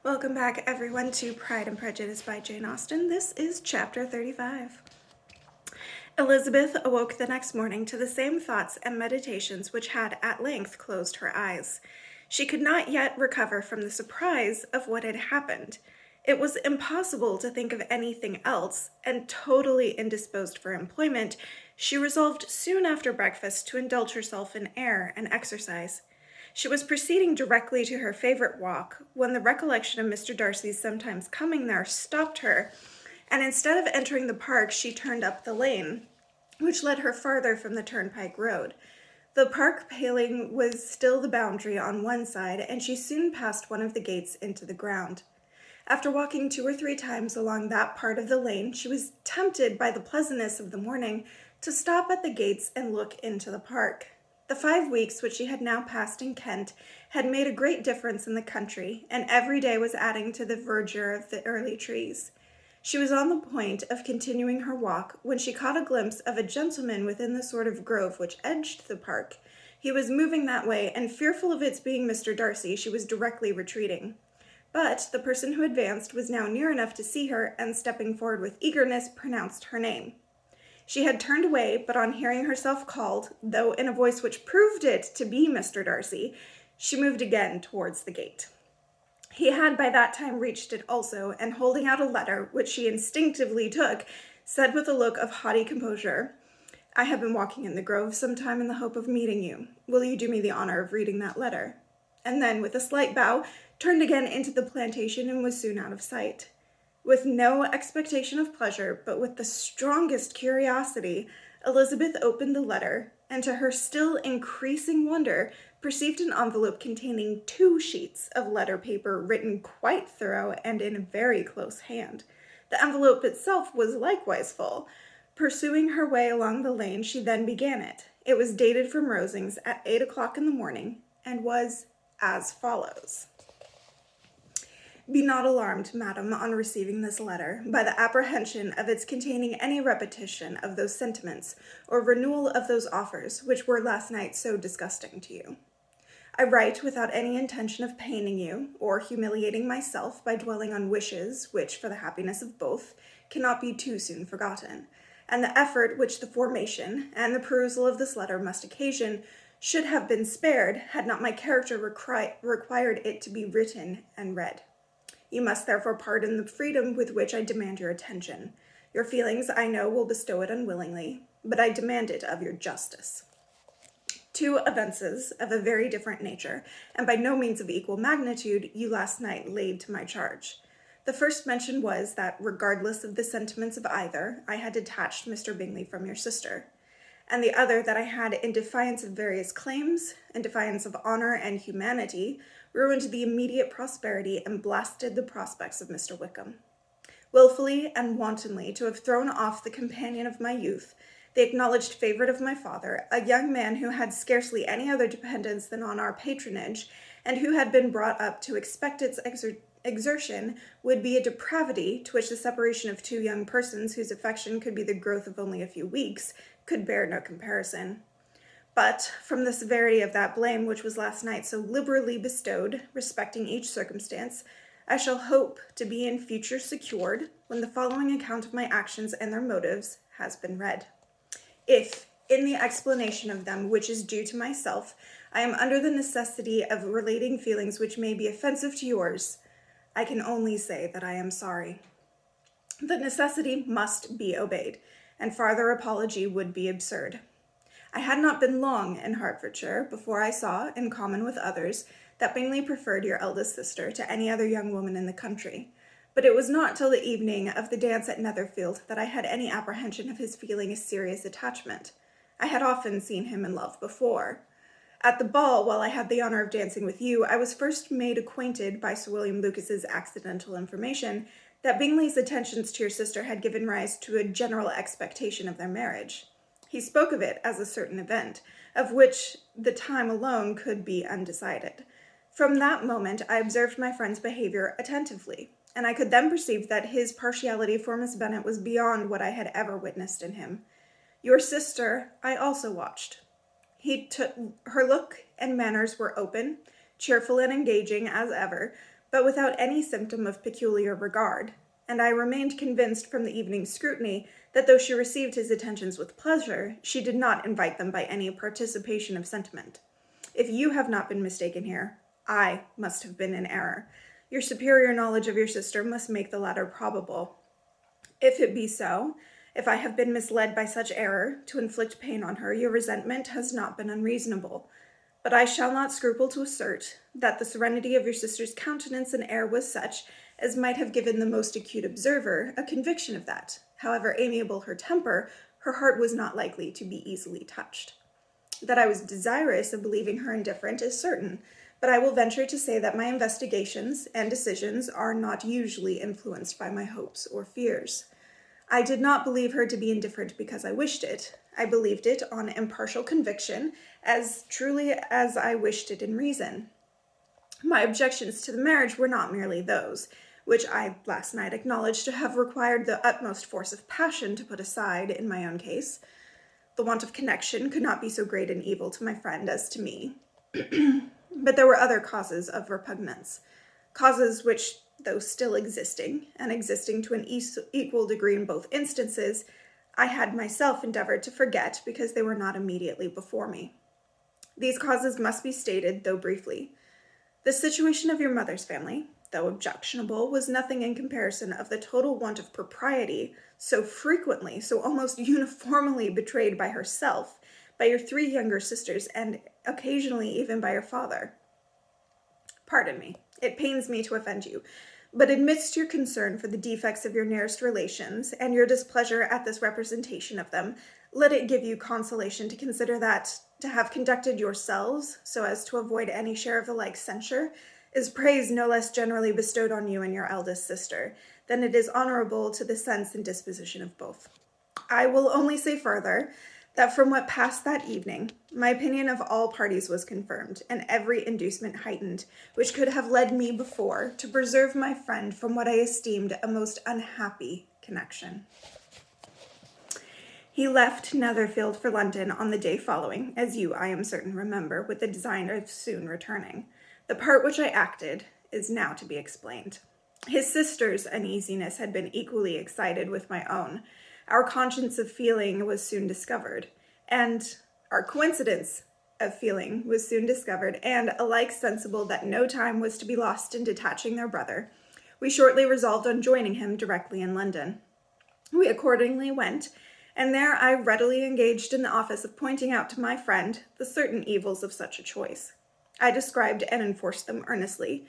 Welcome back, everyone, to Pride and Prejudice by Jane Austen. This is chapter 35. Elizabeth awoke the next morning to the same thoughts and meditations which had at length closed her eyes. She could not yet recover from the surprise of what had happened. It was impossible to think of anything else, and totally indisposed for employment, she resolved soon after breakfast to indulge herself in air and exercise. She was proceeding directly to her favorite walk when the recollection of Mr. Darcy's sometimes coming there stopped her, and instead of entering the park, she turned up the lane, which led her farther from the turnpike road. The park paling was still the boundary on one side, and she soon passed one of the gates into the ground. After walking 2 or 3 times along that part of the lane, she was tempted by the pleasantness of the morning to stop at the gates and look into the park. The 5 weeks which she had now passed in Kent had made a great difference in the country, and every day was adding to the verdure of the early trees. She was on the point of continuing her walk when she caught a glimpse of a gentleman within the sort of grove which edged the park. He was moving that way, and fearful of its being Mr. Darcy, she was directly retreating. But the person who advanced was now near enough to see her, and stepping forward with eagerness, pronounced her name. She had turned away, but on hearing herself called, though in a voice which proved it to be Mr. Darcy, she moved again towards the gate. He had by that time reached it also, and holding out a letter, which she instinctively took, said with a look of haughty composure, "I have been walking in the grove some time in the hope of meeting you. Will you do me the honor of reading that letter?" And then, with a slight bow, turned again into the plantation and was soon out of sight. With no expectation of pleasure, but with the strongest curiosity, Elizabeth opened the letter, and to her still increasing wonder, perceived an envelope containing 2 sheets of letter paper written quite thorough and in a very close hand. The envelope itself was likewise full. Pursuing her way along the lane, she then began it. It was dated from Rosings at 8 o'clock in the morning, and was as follows. "Be not alarmed, madam, on receiving this letter, by the apprehension of its containing any repetition of those sentiments, or renewal of those offers, which were last night so disgusting to you. I write without any intention of paining you, or humiliating myself by dwelling on wishes, which, for the happiness of both, cannot be too soon forgotten, and the effort which the formation and the perusal of this letter must occasion should have been spared, had not my character required it to be written and read. You must therefore pardon the freedom with which I demand your attention. Your feelings, I know, will bestow it unwillingly, but I demand it of your justice. 2 offences of a very different nature, and by no means of equal magnitude, you last night laid to my charge. The first mentioned was that, regardless of the sentiments of either, I had detached Mr. Bingley from your sister, and the other that I had, in defiance of various claims, in defiance of honour and humanity, ruined the immediate prosperity and blasted the prospects of Mr. Wickham. Wilfully and wantonly to have thrown off the companion of my youth, the acknowledged favourite of my father, a young man who had scarcely any other dependence than on our patronage, and who had been brought up to expect its exertion, would be a depravity to which the separation of 2 young persons whose affection could be the growth of only a few weeks could bear no comparison. But, from the severity of that blame which was last night so liberally bestowed, respecting each circumstance, I shall hope to be in future secured when the following account of my actions and their motives has been read. If, in the explanation of them which is due to myself, I am under the necessity of relating feelings which may be offensive to yours, I can only say that I am sorry. The necessity must be obeyed, and farther apology would be absurd. I had not been long in Hertfordshire before I saw, in common with others, that Bingley preferred your eldest sister to any other young woman in the country, but it was not till the evening of the dance at Netherfield that I had any apprehension of his feeling a serious attachment. I had often seen him in love before. At the ball, while I had the honour of dancing with you, I was first made acquainted by Sir William Lucas's accidental information that Bingley's attentions to your sister had given rise to a general expectation of their marriage. He spoke of it as a certain event, of which the time alone could be undecided. From that moment I observed my friend's behaviour attentively, and I could then perceive that his partiality for Miss Bennet was beyond what I had ever witnessed in him. Your sister I also watched. Her look and manners were open, cheerful and engaging as ever, but without any symptom of peculiar regard, and I remained convinced from the evening's scrutiny that though she received his attentions with pleasure, she did not invite them by any participation of sentiment. If you have not been mistaken here, I must have been in error. Your superior knowledge of your sister must make the latter probable. If it be so, if I have been misled by such error to inflict pain on her, your resentment has not been unreasonable. But I shall not scruple to assert that the serenity of your sister's countenance and air was such as might have given the most acute observer a conviction of that, however amiable her temper, her heart was not likely to be easily touched. That I was desirous of believing her indifferent is certain, but I will venture to say that my investigations and decisions are not usually influenced by my hopes or fears. I did not believe her to be indifferent because I wished it. I believed it on impartial conviction, as truly as I wished it in reason. My objections to the marriage were not merely those, which I last night acknowledged to have required the utmost force of passion to put aside in my own case. The want of connection could not be so great an evil to my friend as to me. But there were other causes of repugnance, causes which, though still existing, and existing to an equal degree in both instances, I had myself endeavored to forget because they were not immediately before me. These causes must be stated, though briefly. The situation of your mother's family, though objectionable, was nothing in comparison of the total want of propriety, so frequently, so almost uniformly betrayed by herself, by your 3 younger sisters, and occasionally even by your father. Pardon me, it pains me to offend you, but amidst your concern for the defects of your nearest relations, and your displeasure at this representation of them, let it give you consolation to consider that, to have conducted yourselves, so as to avoid any share of the like censure, is praise no less generally bestowed on you and your eldest sister, than it is honorable to the sense and disposition of both. I will only say further, that from what passed that evening, my opinion of all parties was confirmed, and every inducement heightened, which could have led me before to preserve my friend from what I esteemed a most unhappy connection. He left Netherfield for London on the day following, as you, I am certain, remember, with the design of soon returning. The part which I acted is now to be explained. His sister's uneasiness had been equally excited with my own. Our conscience of feeling was soon discovered, and our coincidence of feeling was soon discovered, and alike sensible that no time was to be lost in detaching their brother, we shortly resolved on joining him directly in London. We accordingly went, and there I readily engaged in the office of pointing out to my friend the certain evils of such a choice. I described and enforced them earnestly,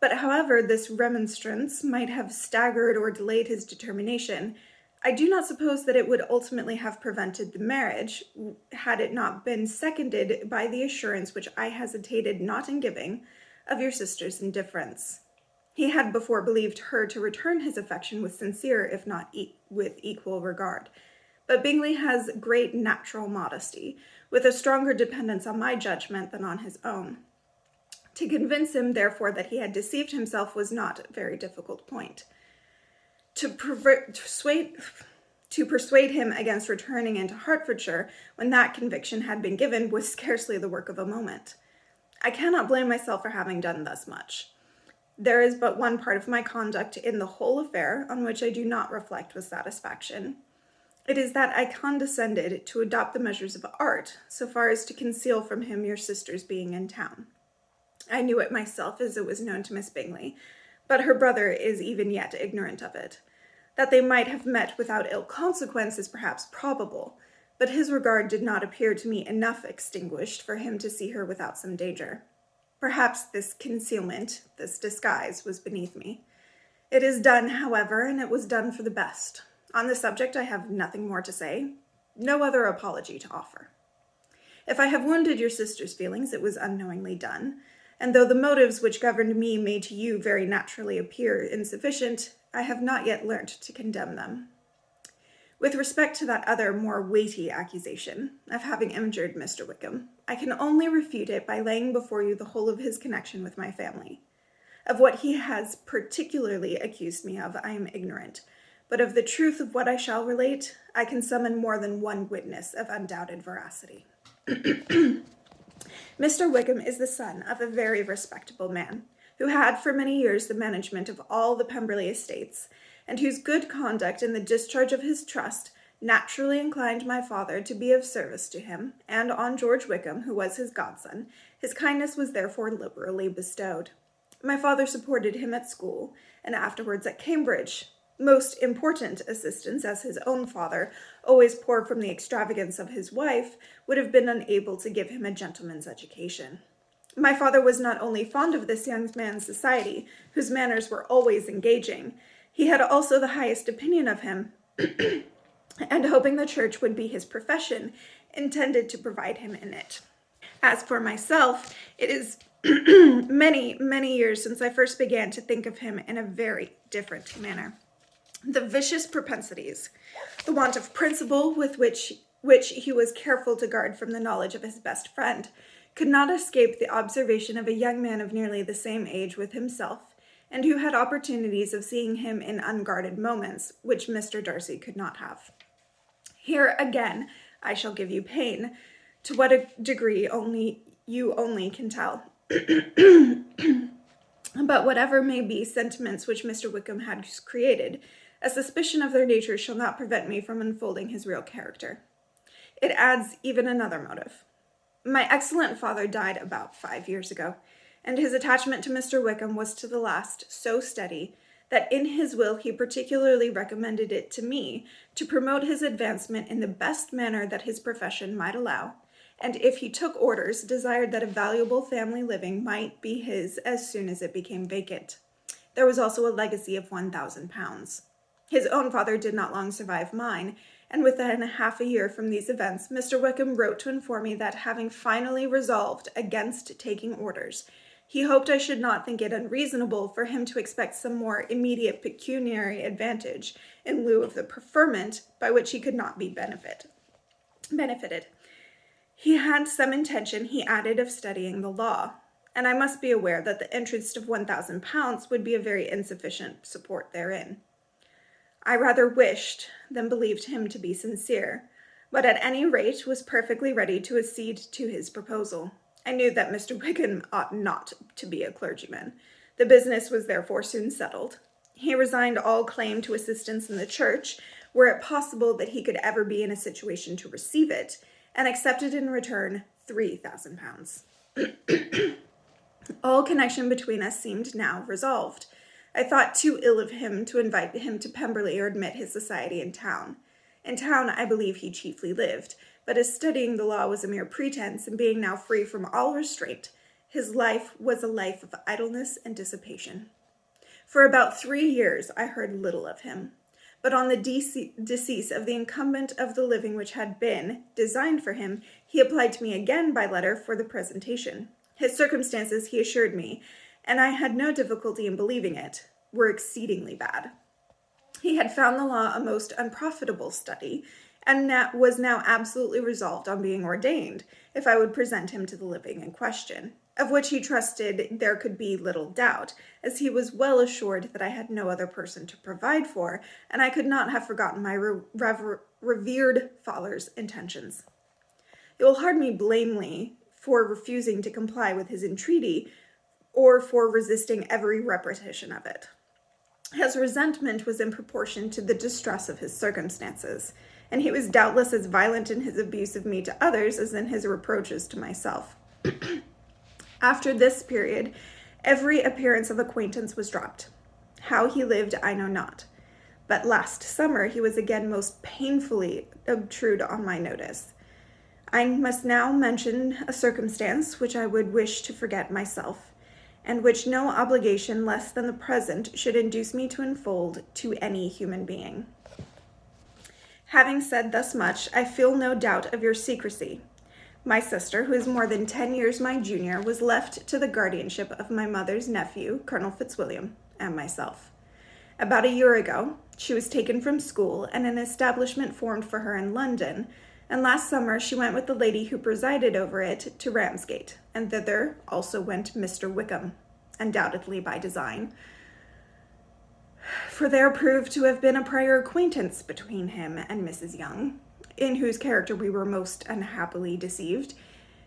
but however this remonstrance might have staggered or delayed his determination, I do not suppose that it would ultimately have prevented the marriage, had it not been seconded by the assurance which I hesitated not in giving, of your sister's indifference. He had before believed her to return his affection with sincere, if not with equal regard. But Bingley has great natural modesty, with a stronger dependence on my judgment than on his own. To convince him, therefore, that he had deceived himself was not a very difficult point. To persuade him against returning into Hertfordshire when that conviction had been given was scarcely the work of a moment. I cannot blame myself for having done thus much. There is but one part of my conduct in the whole affair on which I do not reflect with satisfaction. It is that I condescended to adopt the measures of art, so far as to conceal from him your sister's being in town. I knew it myself, as it was known to Miss Bingley, but her brother is even yet ignorant of it. That they might have met without ill consequence is perhaps probable, but his regard did not appear to me enough extinguished for him to see her without some danger. Perhaps this concealment, this disguise, was beneath me. It is done, however, and it was done for the best. On the subject I have nothing more to say, no other apology to offer. If I have wounded your sister's feelings, it was unknowingly done, and though the motives which governed me may to you very naturally appear insufficient, I have not yet learnt to condemn them. With respect to that other more weighty accusation of having injured Mr. Wickham, I can only refute it by laying before you the whole of his connection with my family. Of what he has particularly accused me of, I am ignorant, but of the truth of what I shall relate, I can summon more than one witness of undoubted veracity. Mr. Wickham is the son of a very respectable man, who had for many years the management of all the Pemberley estates, and whose good conduct in the discharge of his trust naturally inclined my father to be of service to him, and on George Wickham, who was his godson, his kindness was therefore liberally bestowed. My father supported him at school, and afterwards at Cambridge. Most important assistance, as his own father, always poor from the extravagance of his wife, would have been unable to give him a gentleman's education. My father was not only fond of this young man's society, whose manners were always engaging, he had also the highest opinion of him, and hoping the church would be his profession, intended to provide him in it. As for myself, it is many, many years since I first began to think of him in a very different manner. The vicious propensities, the want of principle with which he was careful to guard from the knowledge of his best friend, could not escape the observation of a young man of nearly the same age with himself, and who had opportunities of seeing him in unguarded moments, which Mr. Darcy could not have. Here again I shall give you pain, to what a degree you only can tell. But whatever may be sentiments which Mr. Wickham had created, a suspicion of their nature shall not prevent me from unfolding his real character. It adds even another motive. My excellent father died about 5 years ago, and his attachment to Mr. Wickham was to the last so steady that in his will he particularly recommended it to me to promote his advancement in the best manner that his profession might allow, and if he took orders, desired that a valuable family living might be his as soon as it became vacant. There was also a legacy of £1,000. His own father did not long survive mine, and within half a year from these events, Mr. Wickham wrote to inform me that, having finally resolved against taking orders, he hoped I should not think it unreasonable for him to expect some more immediate pecuniary advantage in lieu of the preferment by which he could not be benefited. He had some intention, he added, of studying the law, and I must be aware that the interest of £1,000 would be a very insufficient support therein. I rather wished than believed him to be sincere, but at any rate was perfectly ready to accede to his proposal. I knew that Mr. Wickham ought not to be a clergyman. The business was therefore soon settled. He resigned all claim to assistance in the church, were it possible that he could ever be in a situation to receive it, and accepted in return £3,000. All connection between us seemed now resolved. I thought too ill of him to invite him to Pemberley or admit his society in town. In town I believe he chiefly lived, but as studying the law was a mere pretense, and being now free from all restraint, his life was a life of idleness and dissipation. For about 3 years I heard little of him, but on the decease of the incumbent of the living which had been designed for him, he applied to me again by letter for the presentation. His circumstances, he assured me, and I had no difficulty in believing it, were exceedingly bad. He had found the law a most unprofitable study, and was now absolutely resolved on being ordained, if I would present him to the living in question, of which he trusted there could be little doubt, as he was well assured that I had no other person to provide for, and I could not have forgotten my revered father's intentions. You will hardly blame me for refusing to comply with his entreaty, or for resisting every repetition of it. His resentment was in proportion to the distress of his circumstances, and he was doubtless as violent in his abuse of me to others as in his reproaches to myself. After this period, every appearance of acquaintance was dropped. How he lived I know not, but last summer he was again most painfully obtrude on my notice. I must now mention a circumstance which I would wish to forget myself, and which no obligation less than the present should induce me to unfold to any human being. Having said thus much, I feel no doubt of your secrecy. My sister, who is more than 10 years my junior, was left to the guardianship of my mother's nephew, Colonel Fitzwilliam, and myself. About a year ago, she was taken from school and an establishment formed for her in London, and last summer she went with the lady who presided over it to Ramsgate, and thither also went Mr. Wickham, undoubtedly by design, for there proved to have been a prior acquaintance between him and Mrs. Young, in whose character we were most unhappily deceived,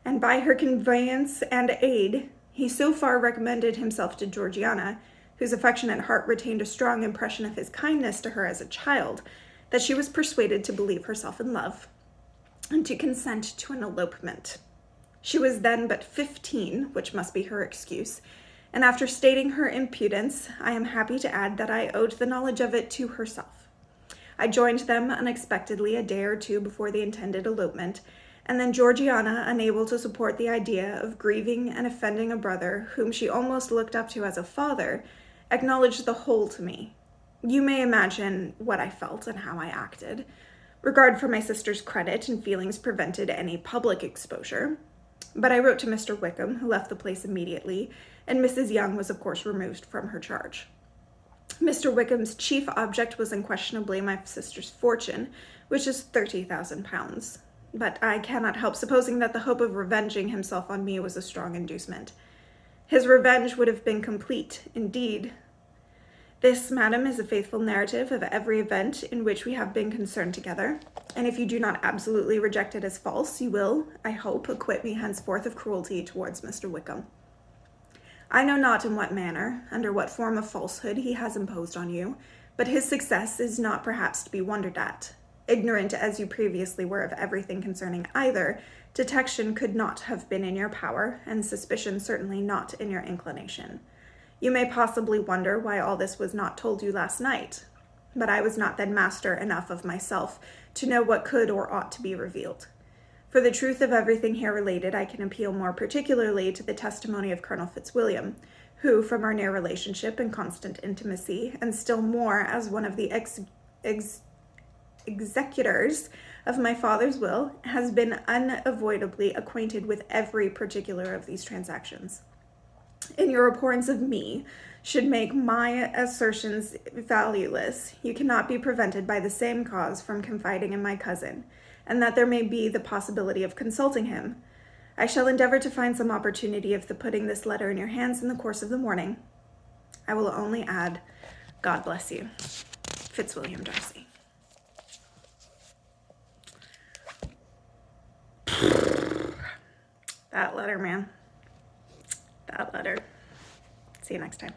and by her conveyance and aid He so far recommended himself to Georgiana, whose affectionate heart retained a strong impression of his kindness to her as a child, that she was persuaded to believe herself in love and to consent to an elopement. She was then but 15, which must be her excuse, and after stating her impudence, I am happy to add that I owed the knowledge of it to herself. I joined them unexpectedly a day or two before the intended elopement, and then Georgiana, unable to support the idea of grieving and offending a brother whom she almost looked up to as a father, acknowledged the whole to me. You may imagine what I felt and how I acted. Regard for my sister's credit and feelings prevented any public exposure, but I wrote to Mr. Wickham, who left the place immediately, and Mrs. Young was of course removed from her charge. Mr. Wickham's chief object was unquestionably my sister's fortune, which is £30,000. But I cannot help supposing that the hope of revenging himself on me was a strong inducement. His revenge would have been complete, indeed. This, madam, is a faithful narrative of every event in which we have been concerned together, and if you do not absolutely reject it as false, you will, I hope, acquit me henceforth of cruelty towards Mr. Wickham. I know not in what manner, under what form of falsehood he has imposed on you, but his success is not perhaps to be wondered at. Ignorant as you previously were of everything concerning either, detection could not have been in your power, and suspicion certainly not in your inclination. You may possibly wonder why all this was not told you last night, but I was not then master enough of myself to know what could or ought to be revealed. For the truth of everything here related, I can appeal more particularly to the testimony of Colonel Fitzwilliam, who, from our near relationship and constant intimacy, and still more as one of the executors of my father's will, has been unavoidably acquainted with every particular of these transactions. In your abhorrence of me, should make my assertions valueless, you cannot be prevented by the same cause from confiding in my cousin, and that there may be the possibility of consulting him. I shall endeavor to find some opportunity of putting this letter in your hands in the course of the morning. I will only add, God bless you, Fitzwilliam Darcy. That letter, man. That letter. See you next time.